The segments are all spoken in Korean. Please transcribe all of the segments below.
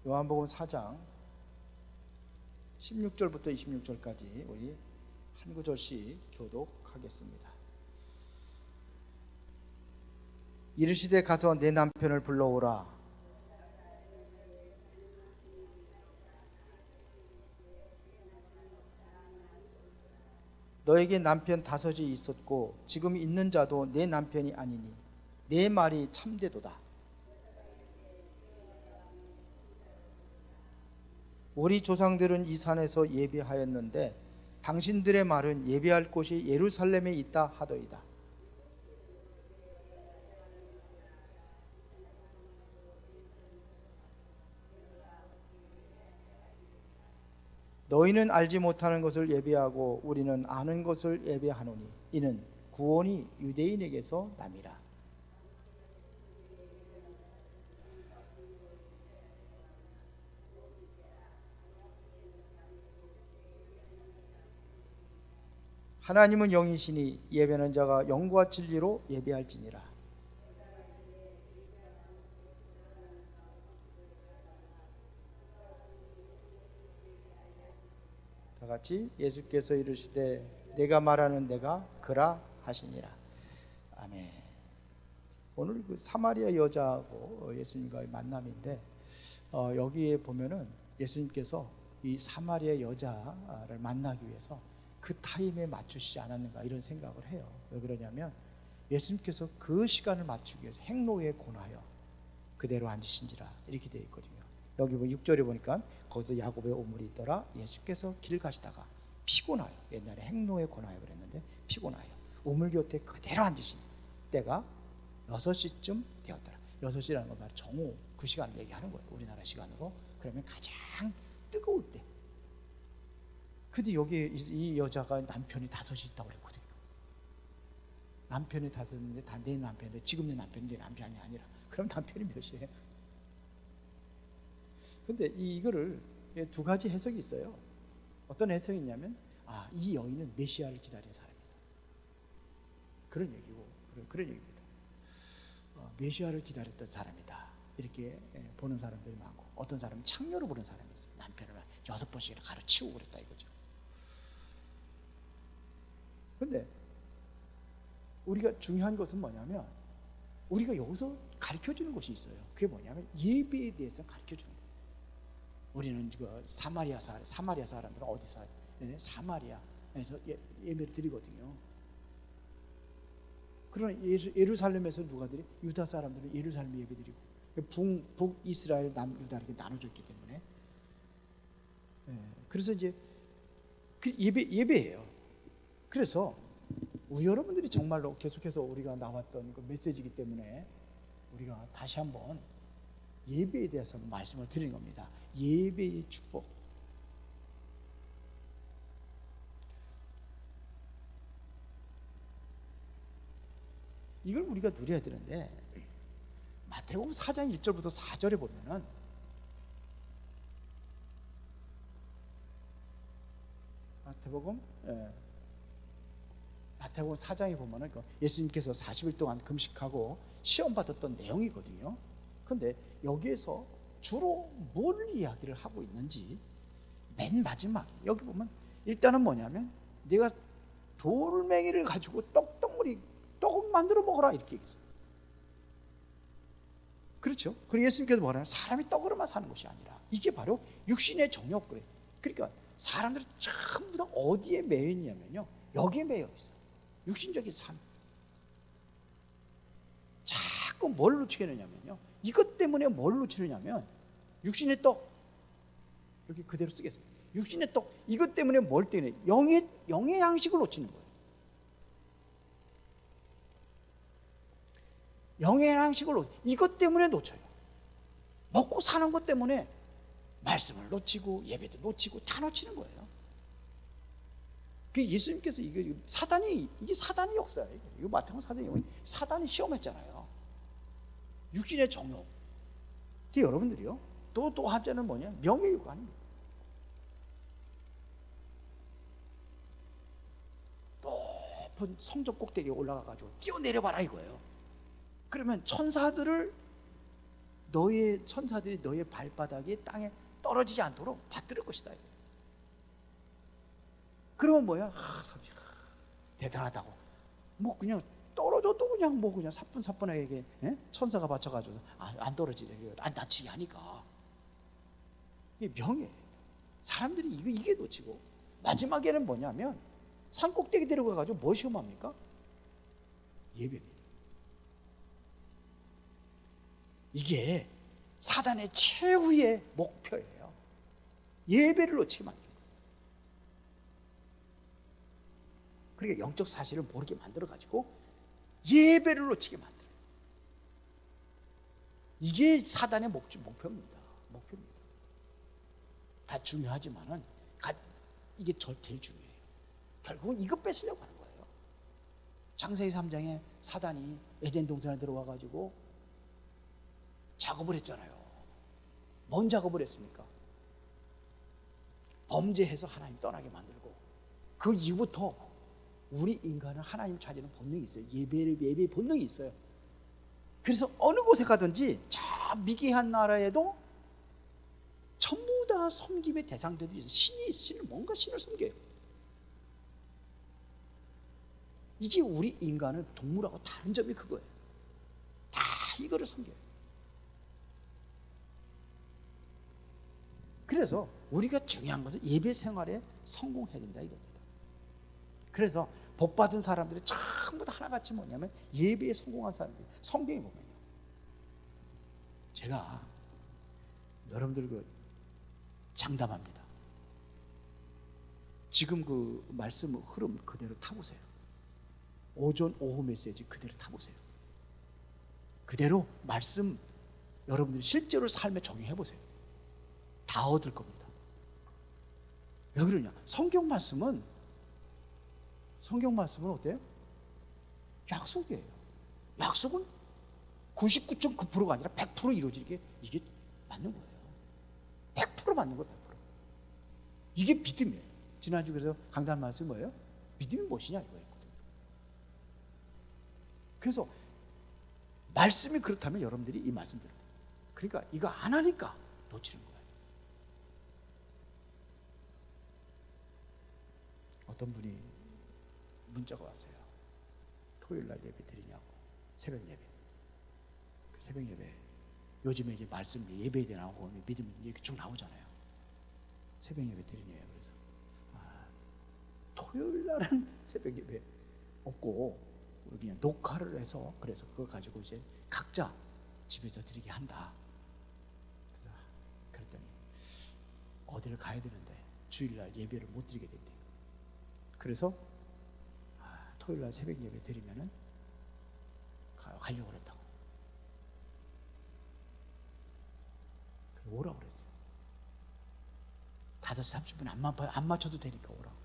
요한복음 4장 16절부터 26절까지 우리 한 구절씩 교독하겠습니다. 이르시되 가서 내 남편을 불러오라. 너에게 남편 5이 있었고 지금 있는 자도 내 남편이 아니니 내 말이 참되도다. 우리 조상들은 이 산에서 예배하였는데 당신들의 말은 예배할 곳이 예루살렘에 있다 하더이다. 너희는 알지 못하는 것을 예배하고 우리는 아는 것을 예배하노니 이는 구원이 유대인에게서 남이라. 하나님은 영이시니 예배하는 자가 영과 진리로 예배할지니라. 다 같이 예수께서 이르시되 내가 말하는 내가 그라 하시니라. 아멘. 오늘 그 사마리아 여자하고 예수님과의 만남인데 여기에 보면은 예수님께서 이 사마리아 여자를 만나기 위해서 그 타임에 맞추시지 않았는가 이런 생각을 해요. 왜 그러냐면 예수님께서 그 시간을 맞추기 위해서 행로에 권하여 그대로 앉으신지라 이렇게 되어 있거든요. 여기 6절에 보니까 거기서 야곱의 오물이 있더라. 예수께서 길 가시다가 피곤하여, 옛날에 행로에 권하여 그랬는데 피곤하여 우물 곁에 그대로 앉으신 때가 6시쯤 되었더라. 6시라는 건 바로 정오 그 시간을 얘기하는 거예요. 우리나라 시간으로. 그러면 가장 뜨거울 때. 근데 여기 이 여자가 남편이 5이 있다고 그랬거든요. 남편이 5인데 다 내 남편인데 지금 내 남편이 내 남편이 아니라 그럼 남편이 몇이에요? 근데 이거를 2가지 해석이 있어요. 어떤 해석이 있냐면 이 여인은 메시아를 기다리는 사람이다. 그런 얘기고 그런 얘기입니다. 메시아를 기다렸던 사람이다. 이렇게 보는 사람들이 많고 어떤 사람은 창녀로 보는 사람이 있어요. 남편을 6번씩이나 가르치고 그랬다 이거죠. 근데 우리가 중요한 것은 뭐냐면 우리가 여기서 가르쳐주는 것이 있어요. 그게 뭐냐면 예배에 대해서 가르쳐주는 거예요. 우리는 그 사마리아 사람들은 어디서 사마리아에서 예배를 드리거든요. 그러나 예루살렘에서 누가 드려? 유다 사람들은 예루살렘 예배 드리고 북이스라엘 남유다 이렇게 나눠졌기 때문에 그래서 이제 그 예배예요. 그래서 여러분들이 정말로 계속해서 우리가 나왔던 그 메시지이기 때문에 우리가 다시 한번 예배에 대해서 말씀을 드리는 겁니다. 예배의 축복. 이걸 우리가 누려야 되는데 마태복음 4장 1절부터 4절에 보면은 마태복음 4장에 보면은 예수님께서 40일 동안 금식하고 시험 받았던 내용이거든요. 근데 여기에서 주로 뭘 이야기를 하고 있는지 맨 마지막 여기 보면 일단은 뭐냐면 내가 돌멩이를 가지고 떡을 만들어 먹어라 이렇게 얘기했어요. 그렇죠? 그리고 예수님께서 뭐라면 사람이 떡으로만 사는 것이 아니라 이게 바로 육신의 정욕 그래. 그러니까 사람들이 전부 다 어디에 매여 있냐면요 여기에 매여 있어요. 육신적인 삶. 자꾸 뭘 놓치겠느냐면요 이것 때문에 뭘 놓치느냐면 육신의 떡 이렇게 그대로 쓰겠습니다. 육신의 떡 이것 때문에 뭘 때문에 영의 양식을 놓치는 거예요. 영의 양식을 이것 때문에 놓쳐요. 먹고 사는 것 때문에 말씀을 놓치고 예배도 놓치고 다 놓치는 거예요. 그 예수님께서 이게 사단의 역사예요. 이거 마태복음 4장에 사단이 시험했잖아요. 육신의 정욕. 근데 여러분들이요. 또 한자는 뭐냐? 명예욕 아닙니까? 높은 성적 꼭대기에 올라가가지고 뛰어내려봐라 이거예요. 그러면 천사들을 너의 천사들이 너의 발바닥이 땅에 떨어지지 않도록 받들을 것이다. 그러면 뭐야? 섬이 대단하다고. 뭐 그냥 떨어져도 그냥 뭐 그냥 사뿐사뿐하게 천사가 받쳐가지고 안 떨어지래. 안 다치게 하니까. 이게 명예. 사람들이 이게 놓치고 마지막에는 뭐냐면 산 꼭대기 데려가가지고 뭐 시험합니까? 예배입니다. 이게 사단의 최후의 목표예요. 예배를 놓치게 만들고. 그러니까 영적 사실을 모르게 만들어가지고 예배를 놓치게 만들어요. 이게 사단의 목표입니다. 다 중요하지만은 이게 제일 중요해요. 결국은 이거 뺏으려고 하는 거예요. 창세기 3장에 사단이 에덴 동산에 들어와가지고 작업을 했잖아요. 뭔 작업을 했습니까? 범죄해서 하나님 떠나게 만들고, 그 이후부터 우리 인간은 하나님 찾는 본능이 있어요. 예배의 본능이 있어요. 그래서 어느 곳에 가든지 저 미개한 나라에도 전부 다 섬김의 대상들이 있어요. 뭔가 신을 섬겨요. 이게 우리 인간은 동물하고 다른 점이 그거예요. 다 이거를 섬겨요. 그래서 우리가 중요한 것은 예배 생활에 성공해야 된다 이겁니다. 그래서 복 받은 사람들이 전부 다 하나같이 뭐냐면 예배에 성공한 사람들. 성경에 보면요, 제가 여러분들 장담합니다. 지금 그 말씀 흐름 그대로 타보세요. 오전 오후 메시지 그대로 타보세요. 그대로 말씀 여러분들이 실제로 삶에 적용해보세요. 다 얻을 겁니다. 왜 그러냐? 성경 말씀은 어때요? 약속이에요. 약속은 99.9%가 아니라 100% 이루어지게 이게 맞는 거예요. 100% 맞는 거예요. 100%. 이게 믿음이에요. 지난주 그래서 강단 말씀이 뭐예요? 믿음이 무엇이냐 이거였거든요. 그래서 말씀이 그렇다면 여러분들이 이 말씀 들어요. 그러니까 이거 안 하니까 놓치는 거예요. 어떤 분이 문자가 왔어요. 토요일날 예배 드리냐고. 새벽 예배. 그 새벽 예배. 요즘에 이제 말씀 예배에 나오고 믿음 이렇게 쭉 나오잖아요. 새벽 예배 드리냐요. 그래서 토요일날은 새벽 예배 없고 우리 그냥 녹화를 해서 그래서 그거 가지고 이제 각자 집에서 드리게 한다. 그래서 그랬더니 어디를 가야 되는데 주일날 예배를 못 드리게 됐대요. 그래서 토요일날 새벽 예배 드리면은 가려고 그랬다고. 오라고 그랬어요. 5시 30분 안 맞춰도 되니까 오라고.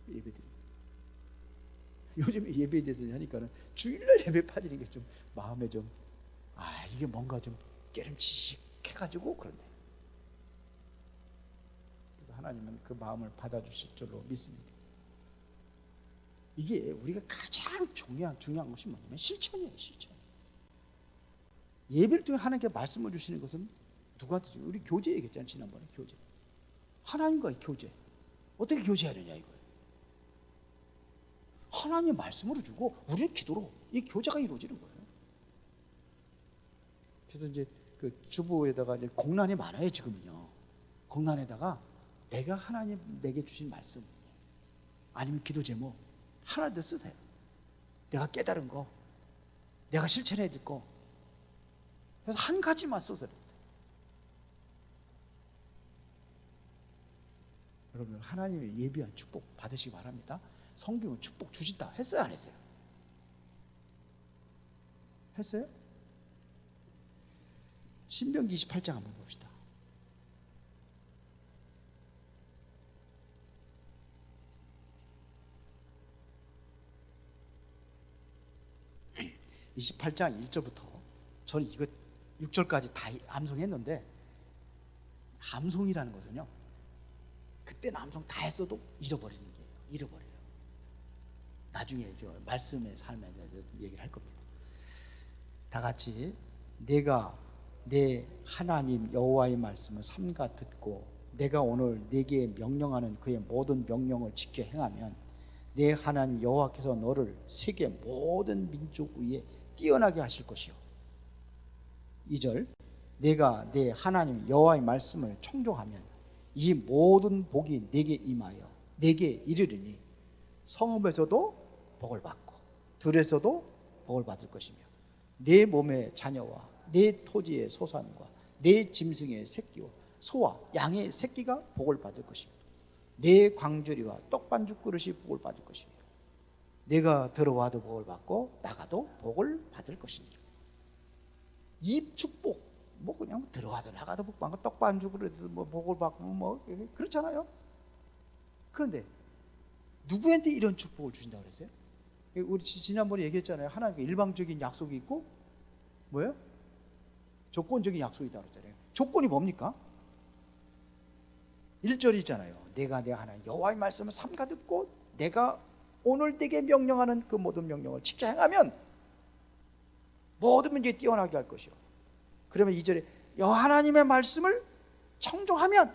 예배 드리. 요즘에 예배에 대해서 하니까는 주일날 예배 빠지는 게 좀 마음에 좀 이게 뭔가 좀 깨름칙해가지고 그런데. 그래서 하나님은 그 마음을 받아주실 줄로 믿습니다. 이게 우리가 가장 중요한 것이 뭐냐면 실천이에요. 실천. 예배를 통해 하나님께 말씀을 주시는 것은 누구한테? 우리 교제 얘기했잖아요. 지난번에 교제. 하나님과의 교제. 어떻게 교제하느냐 이거예요. 하나님의 말씀으로 주고 우리의 기도로 이 교제가 이루어지는 거예요. 그래서 이제 그 주보에다가 이제 공란이 많아요. 지금은요. 공란에다가 내가 하나님 내게 주신 말씀 아니면 기도 제목 하나 더 쓰세요. 내가 깨달은 거, 내가 실천해야 될 거. 그래서 한 가지만 써서 여러분 하나님의 예비한 축복 받으시기 바랍니다. 성경은 축복 주신다 했어요, 안 했어요? 했어요? 신명기 28장 한번 봅시다. (28장) 1절부터 저는 이거 6절까지 다 암송했는데, 암송이라는 것은요 그때는 암송 다 했어도 잃어버리는 거예요. 잃어버려요. 나중에 저 말씀의 삶에 대해서 얘기를 할 겁니다. 다 같이 내가 내 하나님 여호와의 말씀을 삼가 듣고 내가 오늘 네게 명령하는 그의 모든 명령을 지켜 행하면 내 하나님 여호와께서 너를 세계 모든 민족 위에 뛰어나게 하실 것이요. 2절 내가 내 하나님 여호와의 말씀을 청종하면 이 모든 복이 내게 임하여 내게 이르리니 성읍에서도 복을 받고 들에서도 복을 받을 것이며 내 몸의 자녀와 내 토지의 소산과 내 짐승의 새끼와 소와 양의 새끼가 복을 받을 것이며 내 광주리와 떡반죽 그릇이 복을 받을 것이며 내가 들어와도 복을 받고 나가도 복을 받을 것이니라. 이 축복 뭐 그냥 들어와도 나가도 복 받고 떡반죽 그릇도 뭐 복을 받고 뭐 그렇잖아요. 그런데 누구한테 이런 축복을 주신다고 그랬어요? 우리 지난번에 얘기했잖아요. 하나님께 일방적인 약속이 있고 뭐예요? 조건적인 약속이 있다고 그랬잖아요. 조건이 뭡니까? 1절이 있잖아요. 내가 내 하나님 여호와의 말씀을 삼가 듣고 내가 오늘 내게 명령하는 그 모든 명령을 지켜 행하면 모든 문제에 뛰어나게 할 것이요. 그러면 2절에 여호와 하나님의 말씀을 청종하면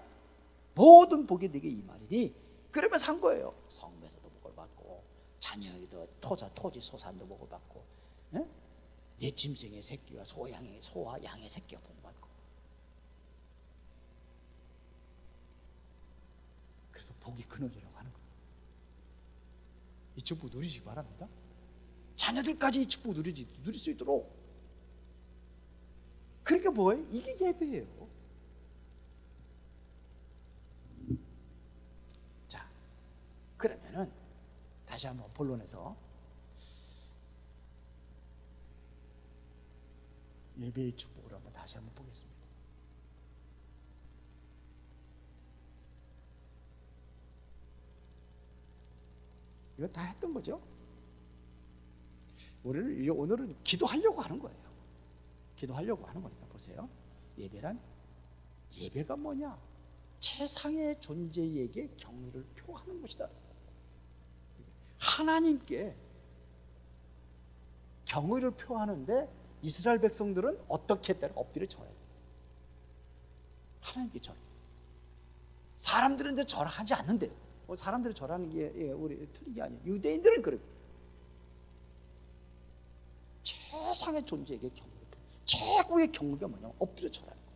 모든 복이 내게 임하리니 그러면 산 거예요. 성에서도 복을 받고 자녀에도 토지 소산도 복을 받고 내 짐승의 새끼와 소와 양의 새끼가 복을 받고 그래서 복이 끊어지라고 하는 거예요. 이 축복 누리시기 바랍니다. 자녀들까지 이 축복 누릴 수 있도록. 그러니까 뭐예요? 이게 예배예요. 자, 그러면은 다시 한번 본론에서 예배의 축복을 한번 다시 한번 보겠습니다. 이거 다 했던 거죠. 오늘은 기도하려고 하는 거예요. 기도하려고 하는 거니까 보세요. 예배가 뭐냐? 최상의 존재에게 경의를 표하는 것이다. 하나님께 경의를 표하는데 이스라엘 백성들은 어떻게 했다가 엎드려 절해야 돼요. 하나님께 절해요. 사람들은 이제 절하지 않는데요. 사람들이 절하는 게 우리 틀린 게 아니에요. 유대인들은 그래요. 최상의 존재에게 경의를 표해요. 최고의 경의가 뭐냐면 엎드려 절하는 거예요.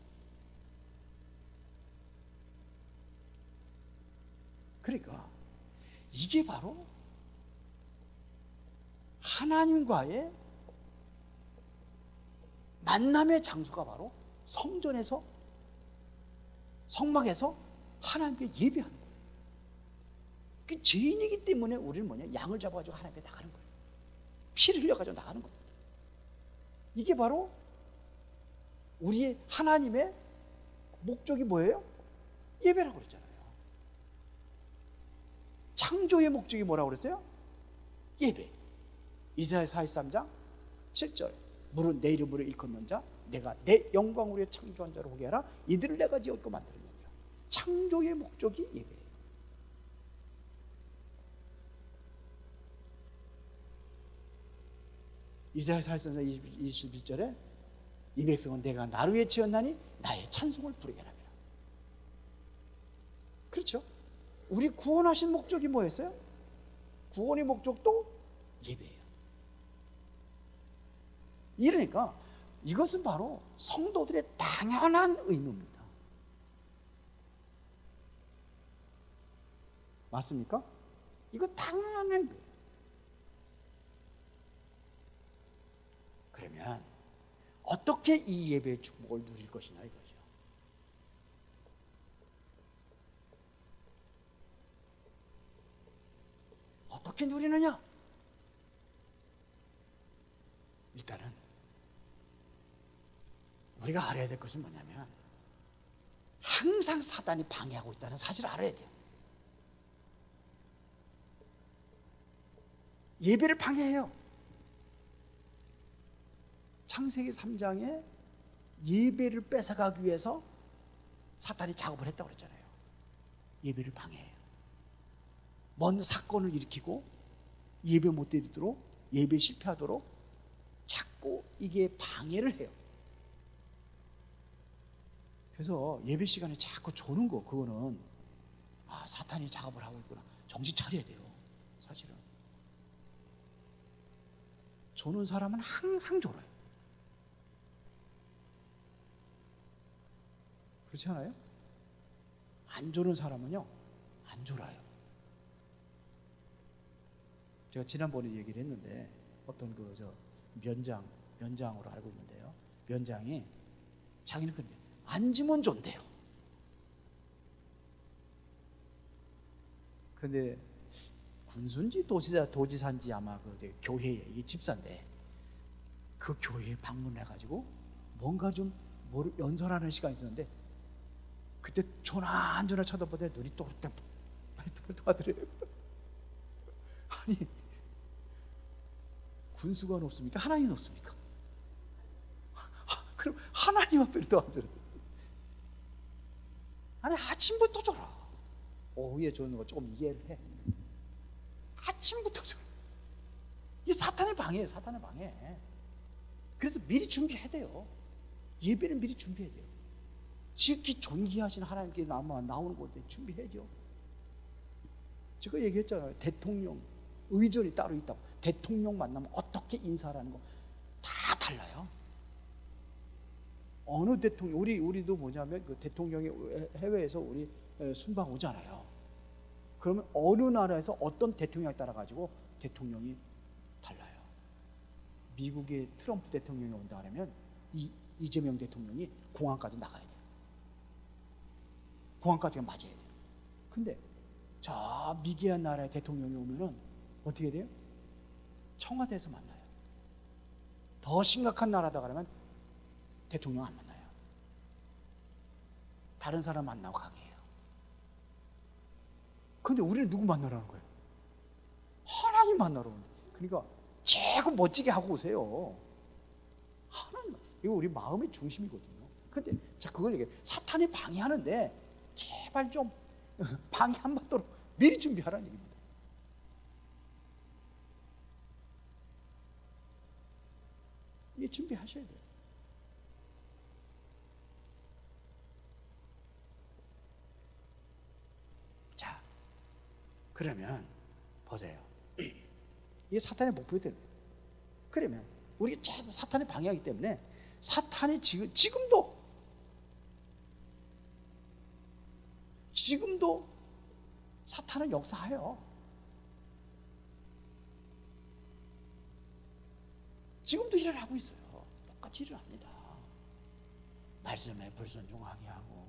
그러니까 이게 바로 하나님과의 만남의 장소가 바로 성전에서 성막에서 하나님께 예배하는 거예요. 그 죄인이기 때문에 우리는 뭐냐? 양을 잡아가지고 하나님께 나가는 거예요. 피를 흘려가지고 나가는 거예요. 이게 바로 우리의 하나님의 목적이 뭐예요? 예배라고 그랬잖아요. 창조의 목적이 뭐라고 그랬어요? 예배. 이사야 43장 7절 물은 내 이름으로 일컫는 자 내가 내 영광으로 창조한 자로 보게 하라. 이들을 내가 지었고 만들었느니라. 창조의 목적이 예배예요. 이사야 43장 21절에 이 백성은 내가 나를 위해 지었나니 나의 찬송을 부르게 하라. 그렇죠? 우리 구원하신 목적이 뭐였어요? 구원의 목적도 예배예요. 이러니까 이것은 바로 성도들의 당연한 의무입니다. 맞습니까? 이거 당연한 의무예요. 그러면 어떻게 이 예배의 축복을 누릴 것이냐 이거죠. 어떻게 누리느냐? 일단은 우리가 알아야 될 것은 뭐냐면 항상 사단이 방해하고 있다는 사실을 알아야 돼요. 예배를 방해해요. 창세기 3장에 예배를 뺏어가기 위해서 사탄이 작업을 했다고 그랬잖아요. 예배를 방해해요. 먼저 사건을 일으키고 예배 못 드리도록 예배 실패하도록 자꾸 이게 방해를 해요. 그래서 예배 시간에 자꾸 조는 거, 그거는 사탄이 작업을 하고 있구나, 정신 차려야 돼요. 사실은 조는 사람은 항상 졸아요. 그렇지 않아요? 안 조는 사람은요, 안 졸아요. 제가 지난번에 얘기를 했는데, 어떤 면장으로 알고 있는데요, 면장이 자기는 근데 앉으면 존대요. 근데 군수인지 도지사인지 아마 교회에, 이게 집사인데, 그 교회에 방문해가지고 뭔가 좀 연설하는 시간이 있었는데, 그때 조난조난 쳐다보더니 눈이 또르르 하더래요. 아니, 군수가 높습니까? 하나님 높습니까? 그럼 하나님 앞에 또 앉아요. 아니, 아침부터 졸아. 오후에 조는 거 조금 이해를 해. 아침부터 졸아. 이 사탄의 방해예요, 사탄의 방해. 그래서 미리 준비해야 돼요. 예배는 미리 준비해야 돼요. 지극히 존귀하신 하나님께 나오는 곳에 준비해야죠. 제가 얘기했잖아요. 대통령 의전이 따로 있다고. 대통령 만나면 어떻게 인사하라는 거 다 달라요. 어느 대통령, 우리도 뭐냐면 그 대통령이 해외에서 우리 순방 오잖아요. 그러면 어느 나라에서 어떤 대통령에 따라 가지고 대통령이 달라요. 미국의 트럼프 대통령이 온다 그러면 이재명 대통령이 공항까지 나가야 돼요. 공항까지 맞아야 돼요. 근데 저 미개한 나라의 대통령이 오면은 어떻게 돼요? 청와대에서 만나요. 더 심각한 나라다 그러면 대통령 안 만나요. 다른 사람 만나고 가게 해요. 근데 우리는 누구 만나라는 거예요? 하나님 만나러 오는. 그러니까 최고 멋지게 하고 오세요. 하나님, 이거 우리 마음의 중심이거든요. 근데 자, 그걸 얘기해. 사탄이 방해하는데 제발 좀 방해 안 받도록 미리 준비하라는 얘기입니다. 이게 준비하셔야 돼요. 자, 그러면 보세요. 이게 사탄의 목표들. 그러면 우리가 사탄의 방해하기 때문에 사탄이 지금도 사탄은 역사해요. 지금도 일을 하고 있어요. 똑같이 일을 합니다. 말씀에 불순종하게 하고,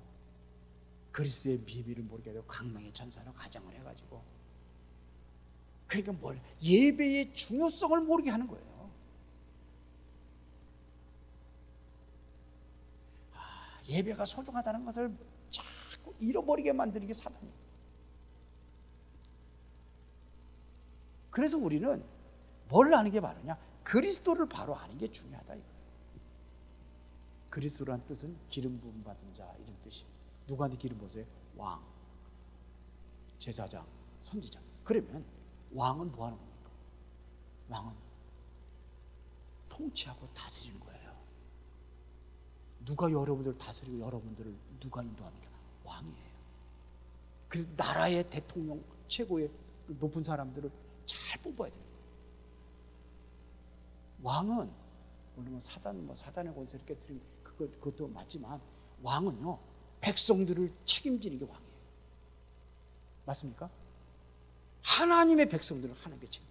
그리스도의 비밀을 모르게 되고 강명의 천사로 가장을 해가지고, 그러니까 예배의 중요성을 모르게 하는 거예요. 예배가 소중하다는 것을 자꾸 잃어버리게 만드는 게 사단이에요. 그래서 우리는 뭘 아는 게 바로냐? 그리스도를 바로 아는 게 중요하다 이거예요. 그리스도란 뜻은 기름 부음 받은 자, 이런 뜻입니다. 누구한테 기름 부으세요? 왕, 제사장, 선지자. 그러면 왕은 뭐 하는 겁니까? 왕은 통치하고 다스리는 거예요. 누가 여러분들을 다스리고 여러분들을 누가 인도합니까? 왕이에요. 그래서 나라의 대통령, 최고의 높은 사람들을 잘 뽑아야 돼요. 왕은 물론 사단의 권세를 깨뜨리는 그것도 맞지만, 왕은요 백성들을 책임지는 게 왕이에요. 맞습니까? 하나님의 백성들을 하나님께 책임.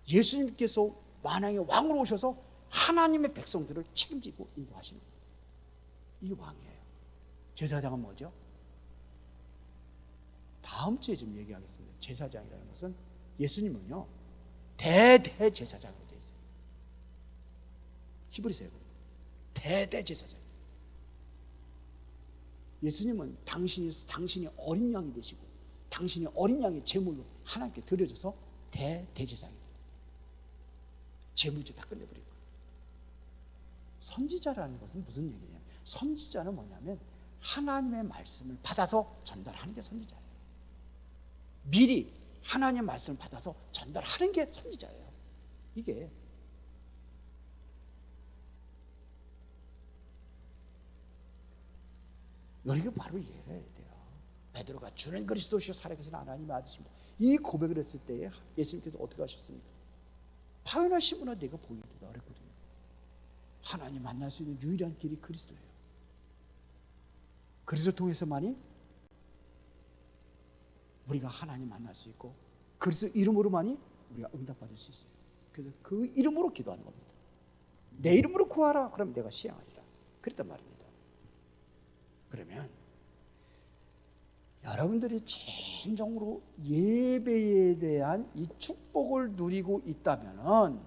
예수님께서 만왕의 왕으로 오셔서 하나님의 백성들을 책임지고 인도하시는 거예요. 이게 왕이에요. 제사장은 뭐죠? 다음 주에 좀 얘기하겠습니다. 제사장이라는 것은, 예수님은요 대제사장으로 되어 있어요. 히브리서에 대제사장. 예수님은 당신이 어린 양이 되시고, 당신이 어린 양의 제물로 하나님께 드려져서 대제사장이 돼요. 제물제 다 끝내버린 거예요. 선지자라는 것은 무슨 얘기냐면, 선지자는 뭐냐면 하나님의 말씀을 받아서 전달하는 게 선지자예요. 미리 하나님의 말씀을 받아서 전달하는 게 선지자예요. 이게 이거 바로 이해해야 돼요. 베드로가 주는 그리스도시요 살아계신 하나님의 아들입니다. 이 고백을 했을 때에 예수님께서 어떻게 하셨습니까? 파요나 시몬아 내가 보이리라 그랬거든요. 하나님 만날 수 있는 유일한 길이 그리스도예요. 그리스도 통해서만이 우리가 하나님 만날 수 있고 그리스도 이름으로만이 우리가 응답받을 수 있어요. 그래서 그 이름으로 기도하는 겁니다. 내 이름으로 구하라. 그럼 내가 시행하리라. 그랬단 말입니다. 그러면 여러분들이 진정으로 예배에 대한 이 축복을 누리고 있다면은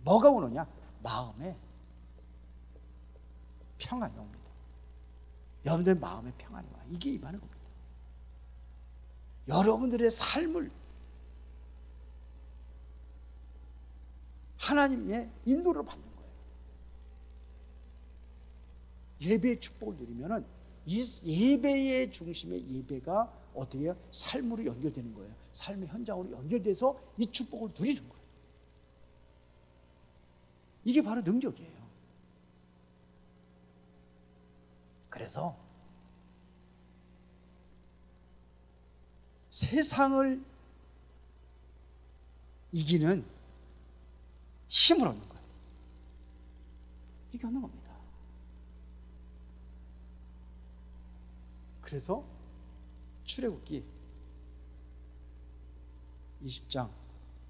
뭐가 오느냐? 마음에 평안이 옵니다. 여러분들 마음에 평안이 와. 이게 임하는 겁니다. 여러분들의 삶을 하나님의 인도를 받는 거예요. 예배의 축복을 누리면은 이 예배의 중심의 예배가 어떻게 해요? 삶으로 연결되는 거예요. 삶의 현장으로 연결돼서 이 축복을 누리는 거예요. 이게 바로 능력이에요. 그래서 세상을 이기는 힘을 얻는 거예요. 이게 얻는 겁니다. 그래서 출애굽기 20장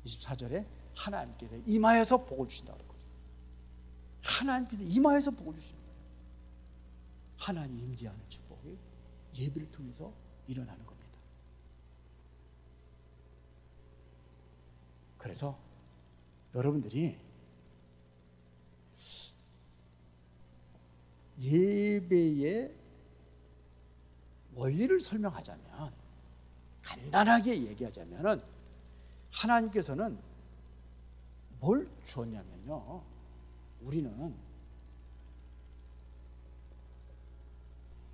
24절에 하나님께서 임하여서 복을 주신다고 그랬거든요. 하나님께서 임하여서 복을 주시는 거예요. 하나님 임재하는 축복이 예배를 통해서 일어나는 겁니다. 그래서 여러분들이 예배의 원리를 설명하자면, 간단하게 얘기하자면 하나님께서는 뭘 주었냐면요, 우리는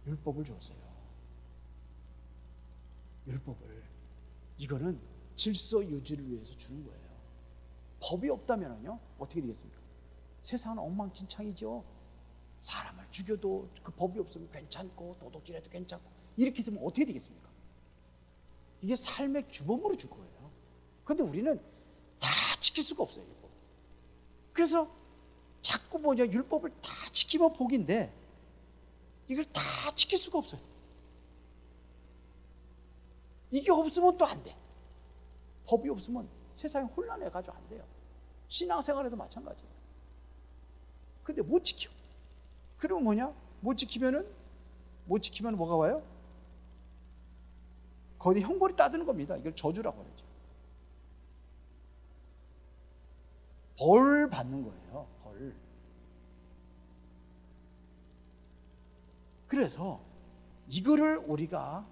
율법을 주었어요. 율법을. 이거는 질서 유지를 위해서 주는 거예요. 법이 없다면요 어떻게 되겠습니까? 세상은 엉망진창이죠. 사람을 죽여도 그 법이 없으면 괜찮고, 도둑질해도 괜찮고, 이렇게 되면 어떻게 되겠습니까? 이게 삶의 규범으로 줄 거예요. 그런데 우리는 다 지킬 수가 없어요, 율법. 그래서 자꾸 율법을 다 지키면 복인데 이걸 다 지킬 수가 없어요. 이게 없으면 또 안 돼. 법이 없으면 세상이 혼란해가지고 안 돼요. 신앙생활에도 마찬가지예요. 근데 못 지켜. 그러면 못 지키면 뭐가 와요? 거기 형벌이 따르는 겁니다. 이걸 저주라고 그러죠. 벌 받는 거예요. 벌. 그래서 이거를 우리가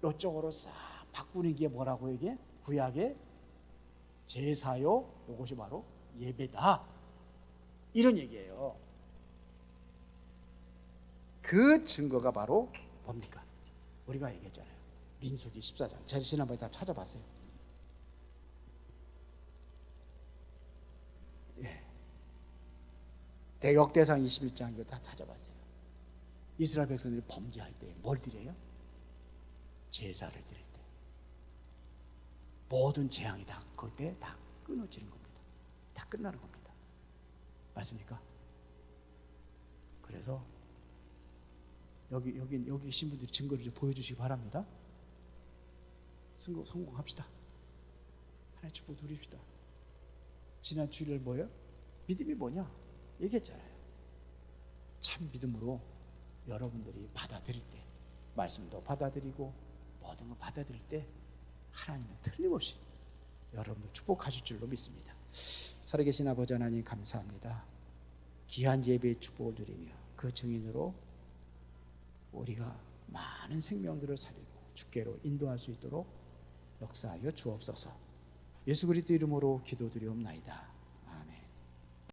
이쪽으로 싹 바꾸는 게 뭐라고 이게? 구약의 제사요, 이것이 바로 예배다, 이런 얘기예요. 그 증거가 바로 뭡니까? 우리가 얘기했잖아요. 민수기 14장. 제가 지난번에 다 찾아봤어요. 대역대상 21장 이거 다 찾아봤어요. 이스라엘 백성들이 범죄할 때 뭘 드려요? 제사를 드릴 때. 모든 재앙이 다 그때 다 끊어지는 겁니다. 다 끝나는 겁니다. 맞습니까? 그래서 여기 계신 분들이 증거를 좀 보여주시기 바랍니다. 성공합시다. 하나님 축복 누립시다. 지난 주일날 뭐예요? 믿음이 뭐냐? 얘기했잖아요. 참 믿음으로 여러분들이 받아들일 때, 말씀도 받아들이고 모든 걸 받아들일 때 하나님은 틀림없이 여러분을 축복하실 줄로 믿습니다. 살아계신 아버지 하나님 감사합니다. 귀한 예배의 축복을 누리며 그 증인으로 우리가 많은 생명들을 살리고 주께로 인도할 수 있도록 역사하여 주옵소서. 예수 그리스도 이름으로 기도드리옵나이다.